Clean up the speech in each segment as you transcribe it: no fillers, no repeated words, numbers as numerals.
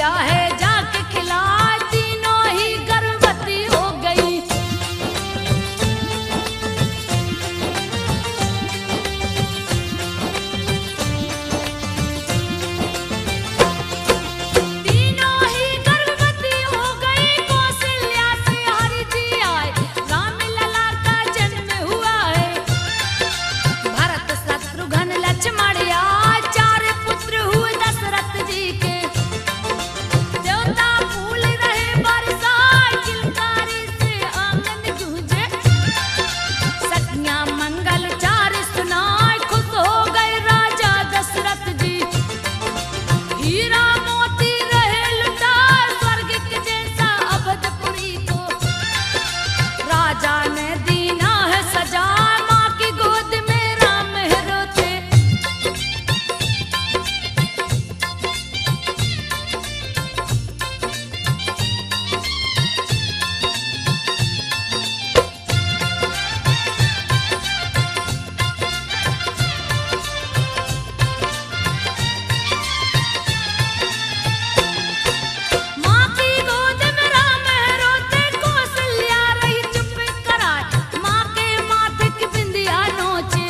दिया है जाके खिला, तीनों ही गर्भवती हो गई। तीनों ही गर्भवती हो गई, कौशल्या से हरि जी आए, राम लला का जन्म हुआ है। भरत शत्रुघ्न लक्ष्मण आए, चार पुत्र हुए दशरथ जी के। देवता फूल रहे बरसाए, किलकारी से आंगन गूंजे। सखियां मंगल चार सुनाए, खुश हो गए राजा दशरथ जी। हीरा मोती रहे लुटाए, स्वर्ग के जैसा अवधपुरी को। राजा ने दीना है सजा, माँ की गोद में राम है रोते। माँ की गोद में राम है रोते, कौशल्या रही चुप कराए, माँ के माथे की बिंदिया नोचे।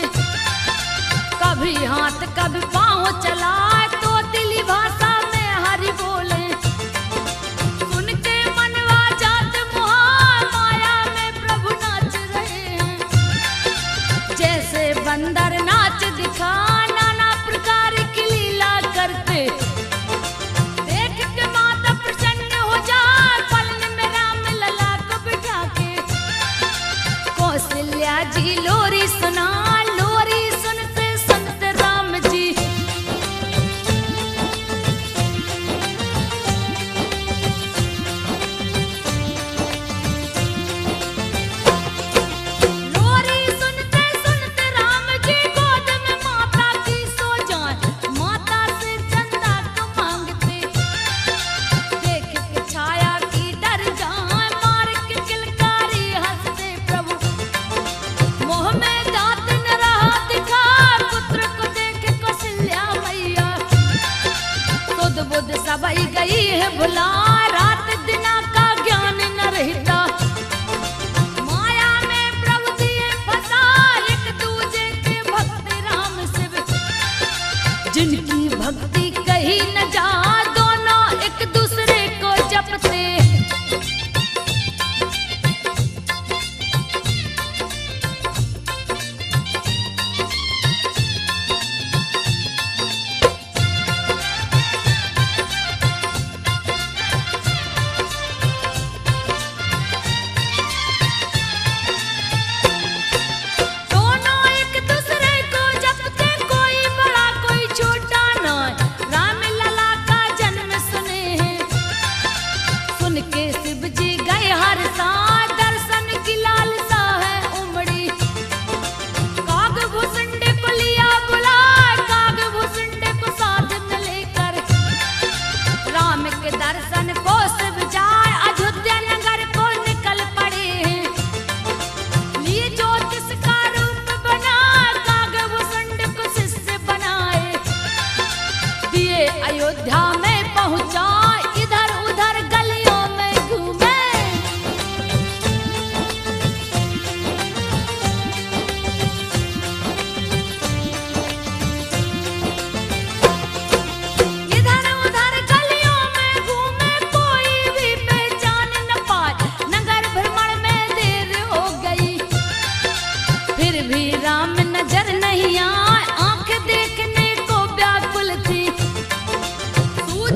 कभी हाथ कभी पाँव चलाए, तो दिली भाषा में हरि बोले। सुन के मनवा जात मुहार, माया में प्रभु नाच रहे हैं। जैसे बंदर नाच दिखा, नाना प्रकार की लीला करते। देख के माता प्रसन्न हो जाए, पलन में राम लला को बिठा के। कौशल्या जी लोरी सुना, लोरी सुनते सुनते राम जी। लोरी सुनते सुनते राम जी, गोद में माता की सो जाए। माता से चंदा को मांगते, देख के छाया की डर जाए, मार के किलकारी हंसते प्रभु। मोह में दांत न रहा दिखा, पुत्र को देख कौशल्या मैया। सुध बुध सबई गई है भुला, रात दिना का ज्ञान न रहता। माया में प्रभु दिए फंसा, एक दूजे के भक्त राम शिव। जिनकी भक्ति कही न जा, दोनों एक दूसरे को जपते। दोनों एक दूसरे को जपते, कोई बड़ा कोई छोटा न। राम लला का जन्म सुने हैं, सुन के शिव जी गए हर साथ, दर्शन की लालसा है उमड़ी। काग भुसुंड को लिया बुलाए, काग भुसुंड को साथ में लेकर। राम के दर्शन को शिव जाए, अयोध्या नगर को निकल पड़े हैं। लिए ज्योतिष का रूप बना, काग भुसुंड को शिष्य बनाए। दिए अयोध्या में पहुंचा, इधर उधर गलियों में घूमे। इधर उधर गलियों में घूमे, कोई भी पहचान न पाए। नगर भ्रमण में देर हो गई, फिर भी राम नजर नहीं आए। आंख देखने को व्याकुल थी, सूझ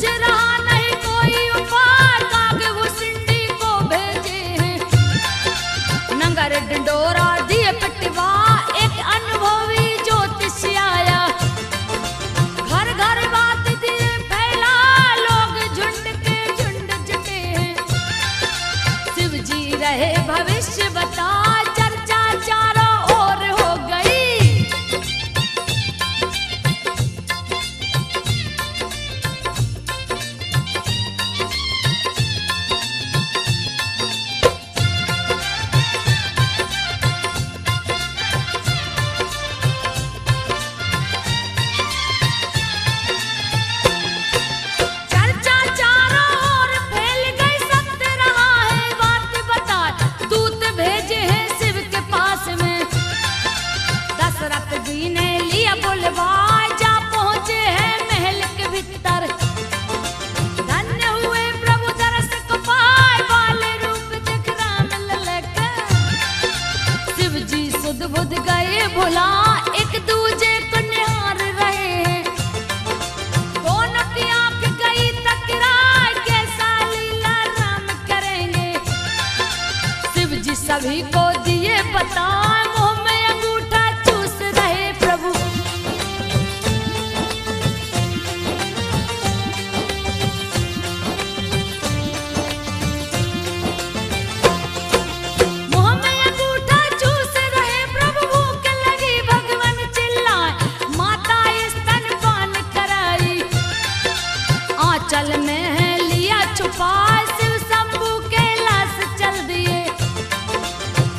पाए शिव शंभू कैलाश चल दिए।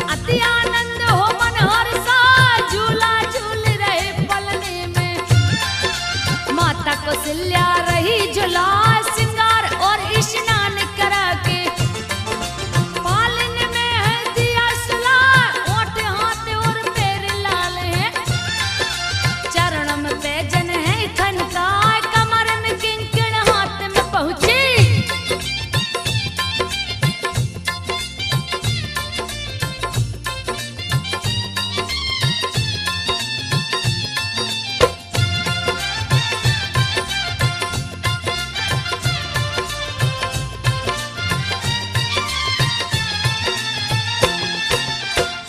अति आनंद हो मन हर्षा, झूला झूल रहे पलने में। माता कौशल्या रही झूला श्रृंगार और स्नान करा के। पालन में है दिया सुला, ओठ हाथ और पैर लाल है। चरण में पैजन है खनकाए, कमर में किंकण हाथ में पहुंची।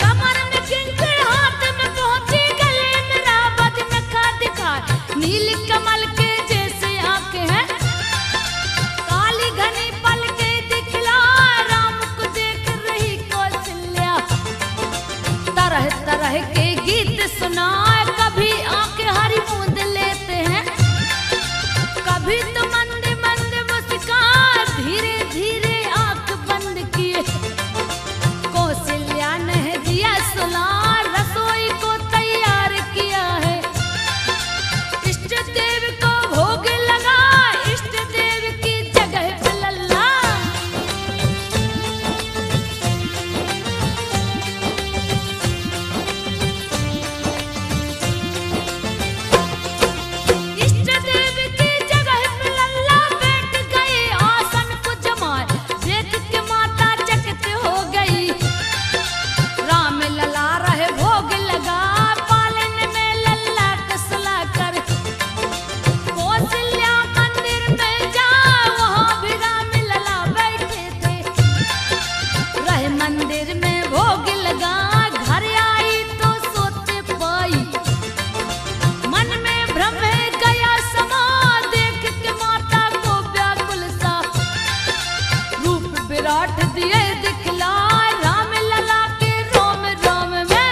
कमर में किंकण हाथ में पहुंची, गले में रावत नखा दिखाए। नील कमल के जैसे आंखें हैं, काली घनी पलकें दिखला। राम को देख रही कौशल्या, तरह तरह के गीत सुनाए। कभी आंखें हरी मूंद लेते हैं, कभी तो मंद मंद मुस्कान। धीरे धीरे आंख बंद किए, कौशल्या ने दिया सुला। रसोई को तैयार किया है, इष्ट देव को भोग लगा। इष्ट देव की जगह पे लल्ला। इष्ट देव की जगह पे लल्ला बैठ गए आसन को जमाए। देख के माता चकित हो गई, राम लला रहे भोग लगा। पालन में लल्ला कसला कर कौशल्या मंदिर में जा। वहाँ भी राम लला बैठे थे, रहे मंदिर में भोग लगा। घर आई तो सोते पाई, मन में भ्रम है गया समा। देख के माता को व्याकुल सा, रूप विराट दिए दिखलाए। राम लला के रोम रोम में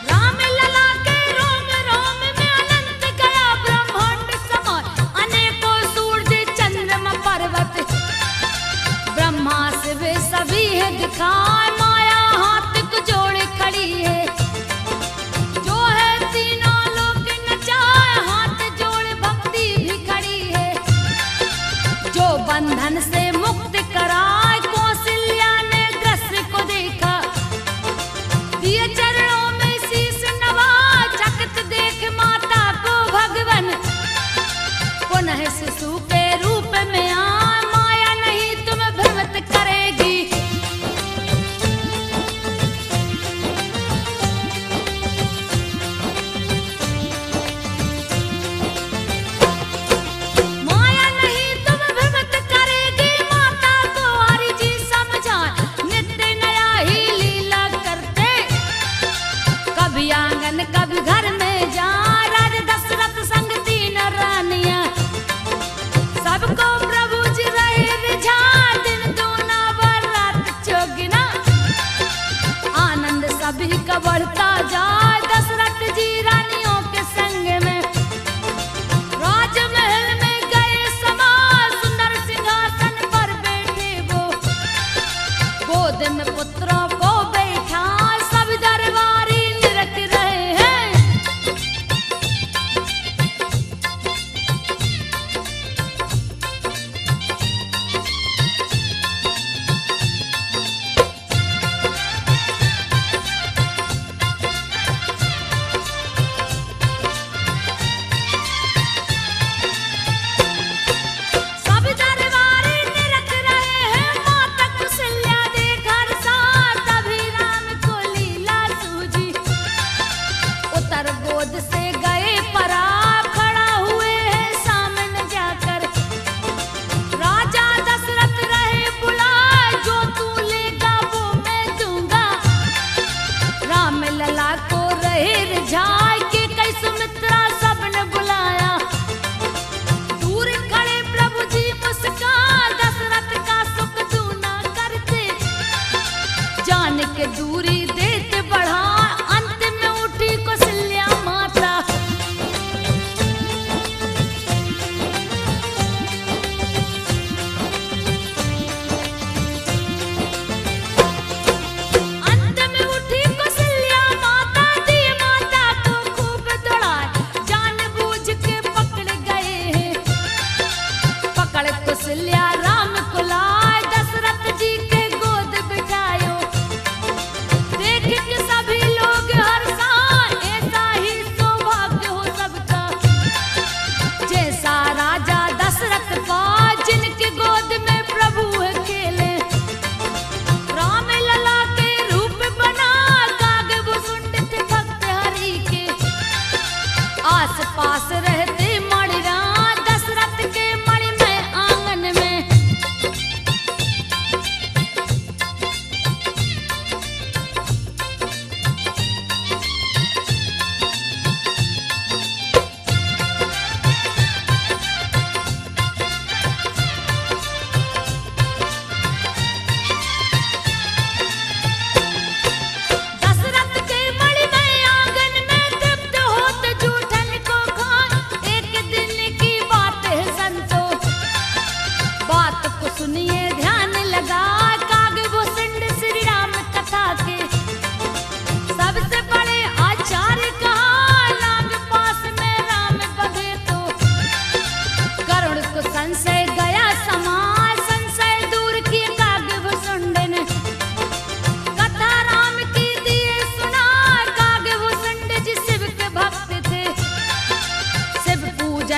राम लला के रोम रोम में अनंत गया ब्रह्मांड समाए। अनेकों सूरज चंद्रमा पर्वत, ब्रह्मा शिव सभी है दिखाए। माया हाथ को जोड़े खड़ी है, जो है तीनों लोक नचाए। हाथ जोड़े भक्ति भी खड़ी है, जो बंधन से मुक्त कराए। कौशल्या ने दृश्य को देखा, दिए चरणों में शीश नवा। चकित देख माता को भगवन, पुनः शिशु के रूप में आए। माया नहीं तुम्हें भ्रमित करेगी, माया नहीं तुम्हें भ्रमित करेगी। माता को हरि जी समझाए, नित्य नया ही लीला करते। कभी आंगन कभी घर में जा, राज दशरथ संग तीन रानियां। सबको प्रभु जी रहे रिझा, दिन दूना व रात चौगुना। आनंद सभी का बढ़ता जाए, दशरथ जी रानियों के संग में। राजमहल में गए समा, सुंदर सिंहासन पर बैठे वो। गोद में पुत्रों को बैठा, सब दरबारी निरख रहे हैं। लला को रहे रिझाए के कई सुमित्रा सबने बुलाए।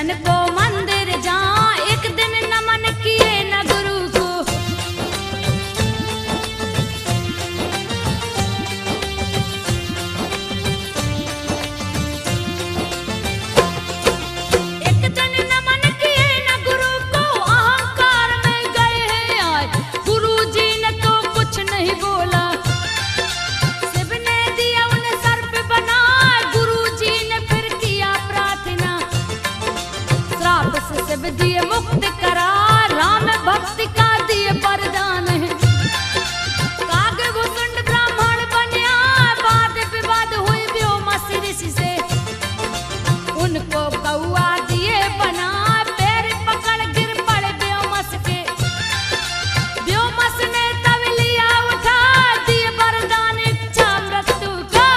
भक्तन को मंदिर जहाँ एक दिन नमन किए न गुरु को। एक दिन नमन किए न गुरु को, अहंकार में गए हैं आए, गुरु जी ने तो कुछ नहीं बोला। शिव ने दिया उन्हें सर्प बना, गुरु जी ने फिर किया प्रार्थना। श्राप से शिव दिए मुक्त करा, राम भक्ति का दिए वरदान है। कागभूषण ब्राह्मण बनया, वाद विवाद हुई व्योमस ऋषि से। उनको कौआ दिए बना, पैर पकड़ गिर पड़े व्योमस के। व्योमस ने तब लिया उठा, दिए वरदान इच्छा मृत्यु का।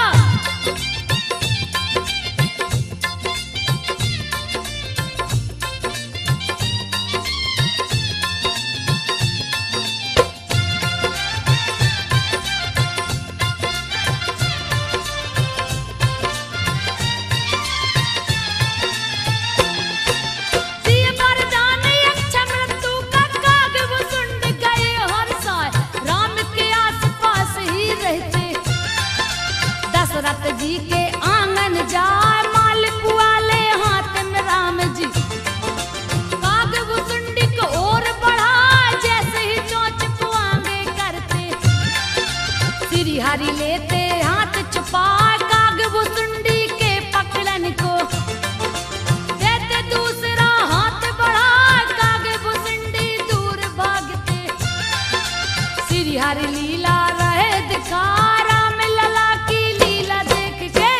दिए वरदान इच्छा मृत्यु का, कागभूषण गए हर साय, राम के आसपास ही रहते। दशरथ जी के आंगन जाए, मालिक वाले हाथ में राम जी। कागभूषुंडी को और बढ़ा, जैसे ही चोंच को आगे करते। श्री हरि लेते हाथ छुपा, कागभूषुंडी के पकड़न को। देते दूसरा हाथ बढ़ा, कागभूषुंडी दूर भागते। श्री हरि लीला रहे दिखा, राम लला की लीला देख के।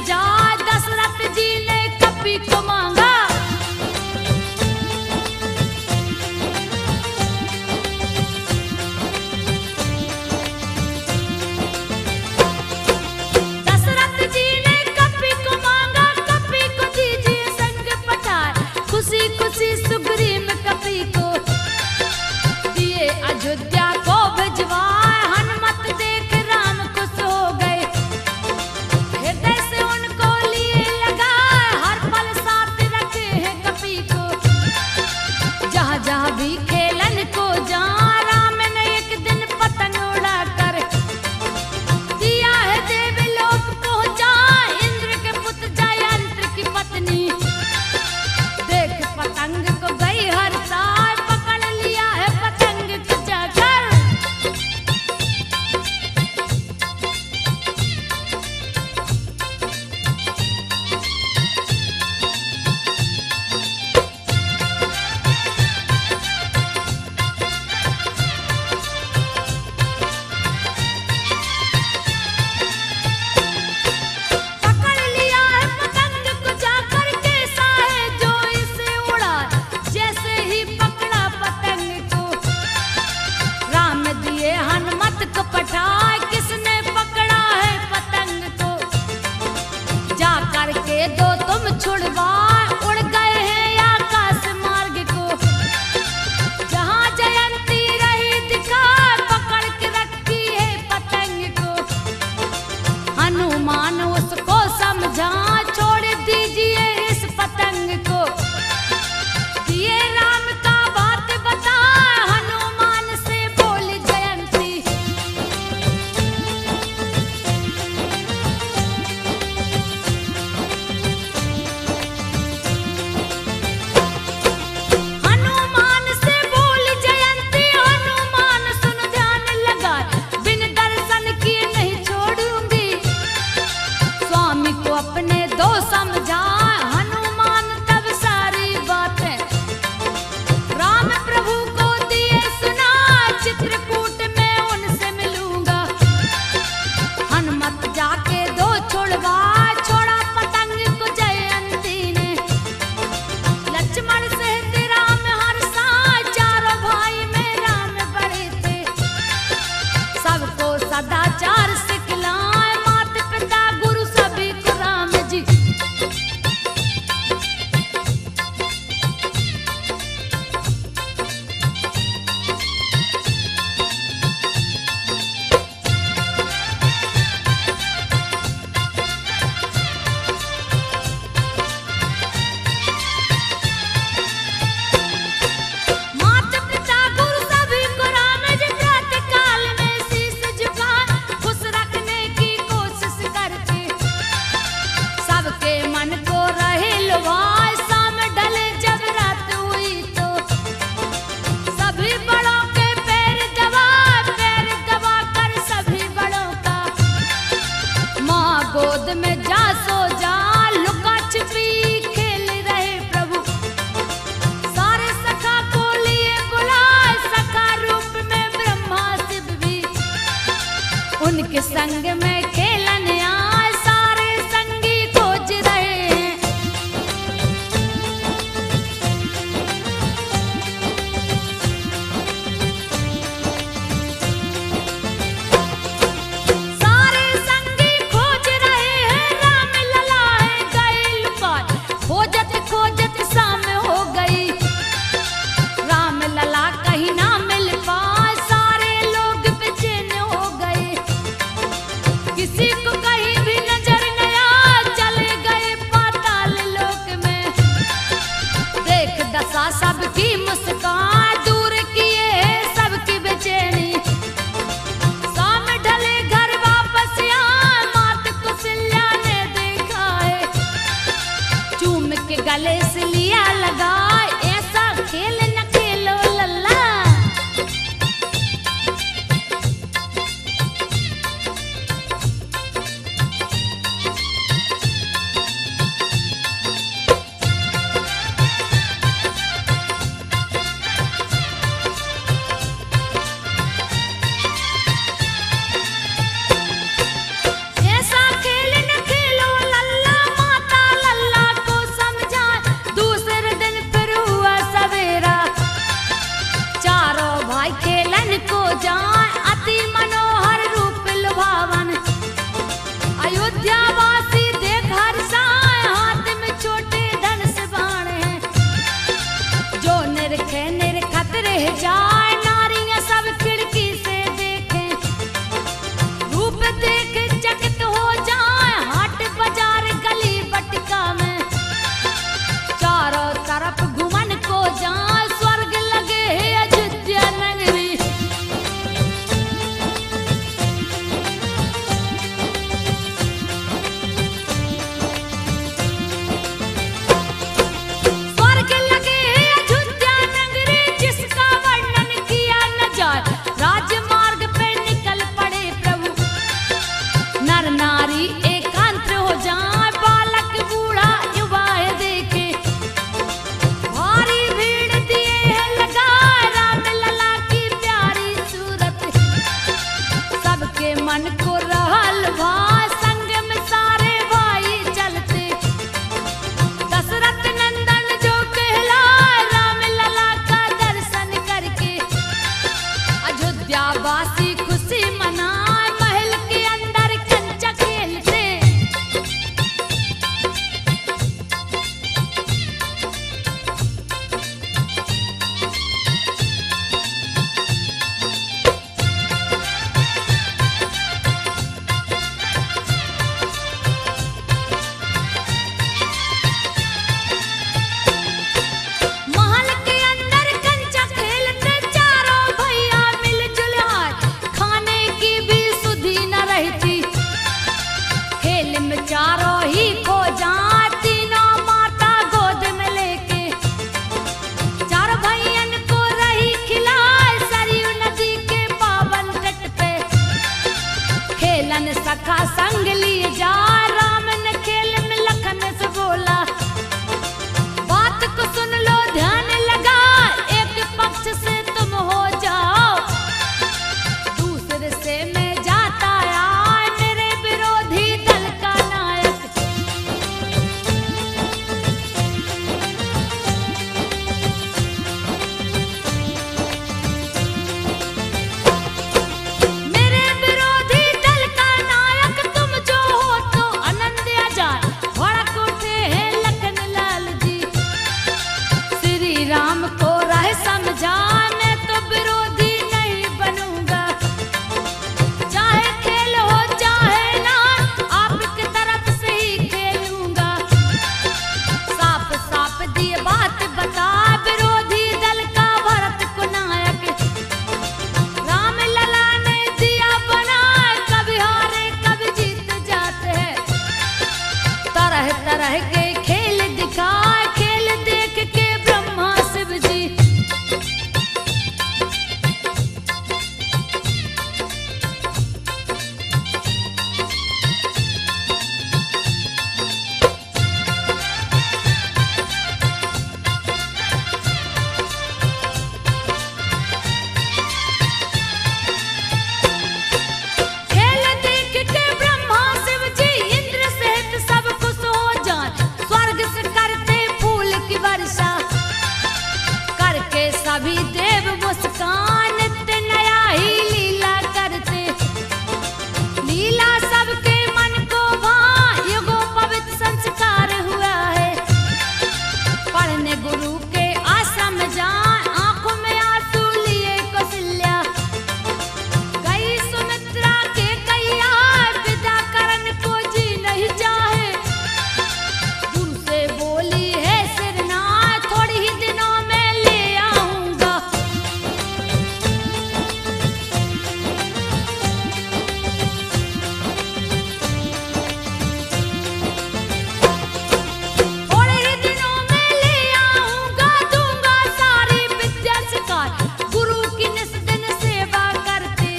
जाए। दशरथ जी ने कपि को मांगा, दशरथ जी ने कपि को मांगा, कपि को दीजिए संग पठाए। खुशी खुशी सुग्रीव कपि को दिए अयोध्या को भिजवाए। हनुमत देख राम खुश हो गए, हृदय से उनको लिए लगाए। हर पल साथ रखे हैं कपि को, जहाँ जहाँ भी खेलन को जा। राम ने एक दिन पतंग उड़ा कर दिया है देवलोक पहुँचा। इंद्र के पुत्र जयंत्र की पत्नी देख पतंग को गई हर साल। पकड़ लिया है पतंग को जाकर, पकड़ लिया है पतंग को जाकर। कैसा है जो इसे उड़ा, जैसे ही पकड़ा पतंग को राम दिए हनुमत को पठाए। किसने पकड़ा है पतंग को, जा करके दो तुम छुड़वाए। उड़ गए हैं आकाश मार्ग को, जहाँ जयंती रही दिखाए। पकड़ के रखी है पतंग को, हनुमान उसको समझा। छोड़ दीजिए इस पतंग को, दिए राम का बात बता। हनुमान से बोली जयंती, हनुमान से बोली जयंती। हनुमान सुन ध्यान लगा, बिन दर्शन किए नहीं छोड़ूंगी। स्वामी को अपने दो समझा, हनुमान तब सारी बातें राम प्रभु को दिए सुना। चित्रकूट में उनसे मिलूंगा, हनुमत जाके दो छुड़वा। छोड़ा पतंग को जयंती ने, लक्ष्मण सहित राम हर साय। चारों भाई में राम बड़े थे, सबको सदाचार सिखलाए। माता पिता गुरु सभी को राम जी, माता पिता गुरु सभी को राम जी। प्रातः काल में शीश झुकाए, खुश रखने की कोशिश करके सबके मन को रहे लुभाए। शाम ढले जब रात हुई तो सभी बड़ों के पैर दबा कर सभी बड़ों का माँ गोद में जा सो जा। लुका छिपी खेल रहे प्रभु, सारे सखा को लिए बुलाए। सखा रूप में ब्रह्मा शिव भी उनके संग में खेलन आए। सारे संगी खोज रहे हैं, सारे संगी खोज रहे हैं। राम लला है गए लुकाए, खोजत खोजत शाम हो गई। राम लला कहीं ना मिल पाए, सारे लोग बेचैन हो गए। नारी एकांत हो जाए, बालक बूढ़ा युवा देखे भारी भीड़ दिए है लगा, राम लला की प्यारी सूरत सबके मन को रहल भाई, संग में सारे भाई चलते दशरथ नंदन जो कहला, राम लला का दर्शन करके अयोध्या वासी खुशी मनाए, महल के अंदर कंचा खेलते महल के अंदर कंचा खेलते, चारों भैया मिलजुल आए, खाने की भी सुधि न रहती, खेल में चारों ही खो जाए, तीनों माता गोद में लेके चार भैयन को रही खिलाए, सरयू नदी के पावन तट पे खेलन सखा संग लिए जा, राम ने खेल में लखन से बोला, बात को सुन लो ध्यान लगा, एक पक्ष से तुम हो जाओ, दूसरे से मैं जाता आए, मेरे विरोधी दल का नायक मेरे विरोधी दल का नायक तुम जो हो तो आनंद आ जाए, भड़क उठे हैं लखन लाल जी, श्री राम को राह समझा, मैं तो विरोधी नहीं बनूंगा, चाहे खेल हो चाहे ना, आपकी तरफ से ही खेलूंगा, साफ साफ दिए बात बता, विरोधी दल का भरत को नायक राम लला ने दिया बना, कभी हारे कभी जीत जाते हैं, तरह तरह के खेल दिखाए, खेल देख के ब्रह्मा शिव जी खेल देख के ब्रह्मा शिव जी इंद्र सहित सब खुश हो जाए, स्वर्ग से करते फूल की वर्षा, करके सभी देव मुस्कान, नित्य नया ही लीला करते, लीला सबके मन को भाए, युगों पवित्र संस्कार हुआ है, पढ़ने गुरु के आश्रम जाए, आंखों में आंसू लिए कौशल्या, गई सुमित्रा के कैया, विदा करन को जी नहीं चाहे, गुरु से बोली है सिरनाथ, थोड़ी ही दिनों में ले आऊंगा, थोड़े ही दिनों में ले आऊंगा, दूंगा सारी विद्या सिखाए, गुरु की निस दिन सेवा करते,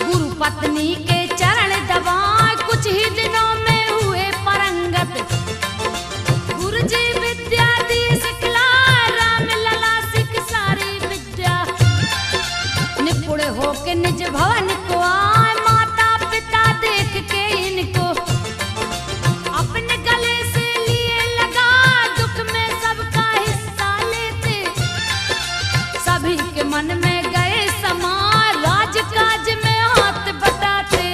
गुरु पत्नी के चरण दबाए, कुछ ही दिनों में हुए परंगत, गुरु जी विद्या दी सिखला, राम लला सिख सारी विद्या, निपुण होके निज भवन को आए, माता पिता देख के इनको अपने गले से लिए लगा, दुख में सबका हिस्सा लेते, सभी के मन में गए समा, राजकाज में हाथ बटाते,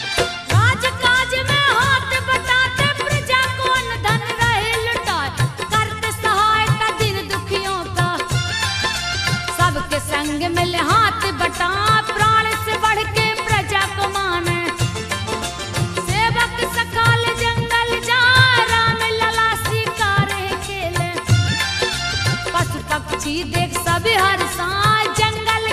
राजकाज में हाथ बटाते, प्रजा को अन्न धन रहे लुटाए, करते सहायता दिन दुखियों का, सबके संग मिल हाथ बटा, प्राण से बढ़ के प्रजा को माने, सेवक सकाल जंगल जा, राम लला शिकारे खेले, पशु पक्षी देख सभी हर सांझ, जंगल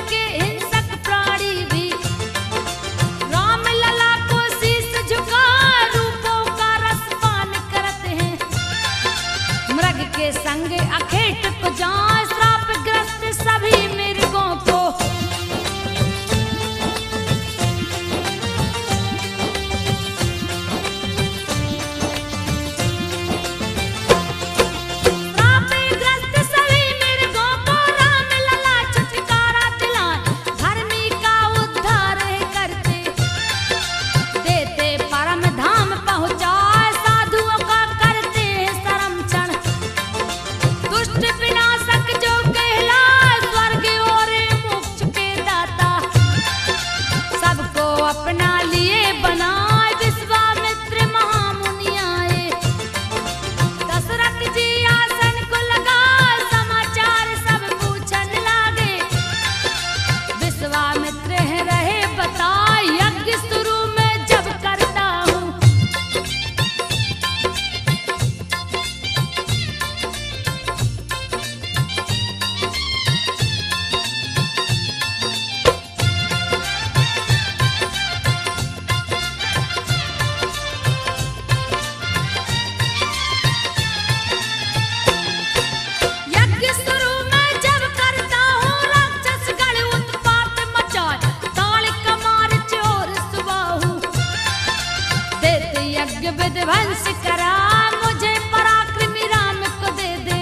विध्वंस करा, मुझे पराक्रमी राम को दे दे।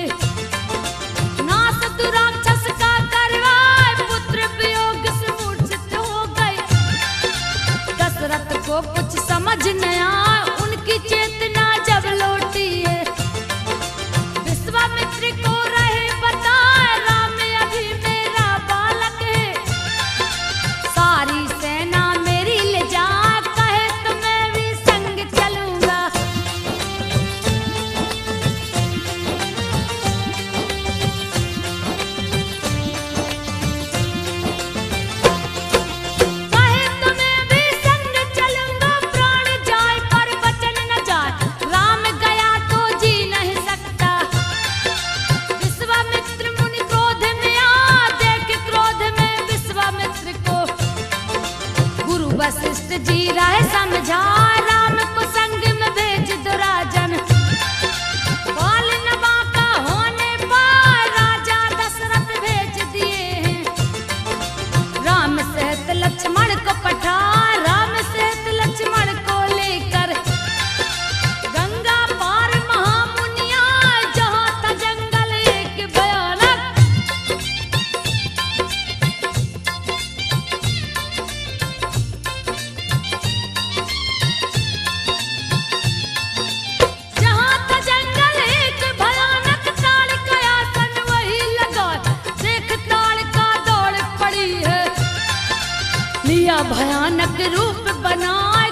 नास तू राक्षस का करवाए, पुत्र वियोग से मूर्छित हो गए। दशरथ को कुछ समझ न आया, उनकी चेतना जब लौटी है। विश्वामित्र को रहे बताए, राम अभी मेरा बालक है। सारी सेना मेरी ले जा, कहे तो मैं भी संग चलूंगा। कहे तो मैं भी संग चलूंगा, प्राण जाए पर वचन न जाए। राम गया तो जी नहीं सकता। विश्वामित्र मुनि क्रोध में आ, देख क्रोध में विश्वामित्र को। गुरु वशिष्ठ जी राह समझा, राम को संग में भेज दो राजन। बाल नवा का होने पर राजा दशरथ भेज दिए हैं। राम सहित लक्ष्मण को पठा, राम सहित लक्ष्मण को लेकर। गंगा पार महामुनिया, जहाँ था जंगल एक भयानक। जहाँ था जंगल एक भयानक, ताड़ का आसन वही लगा। देख ताड़ का दौड़ पड़ी है, लिया भयानक रूप बनाए।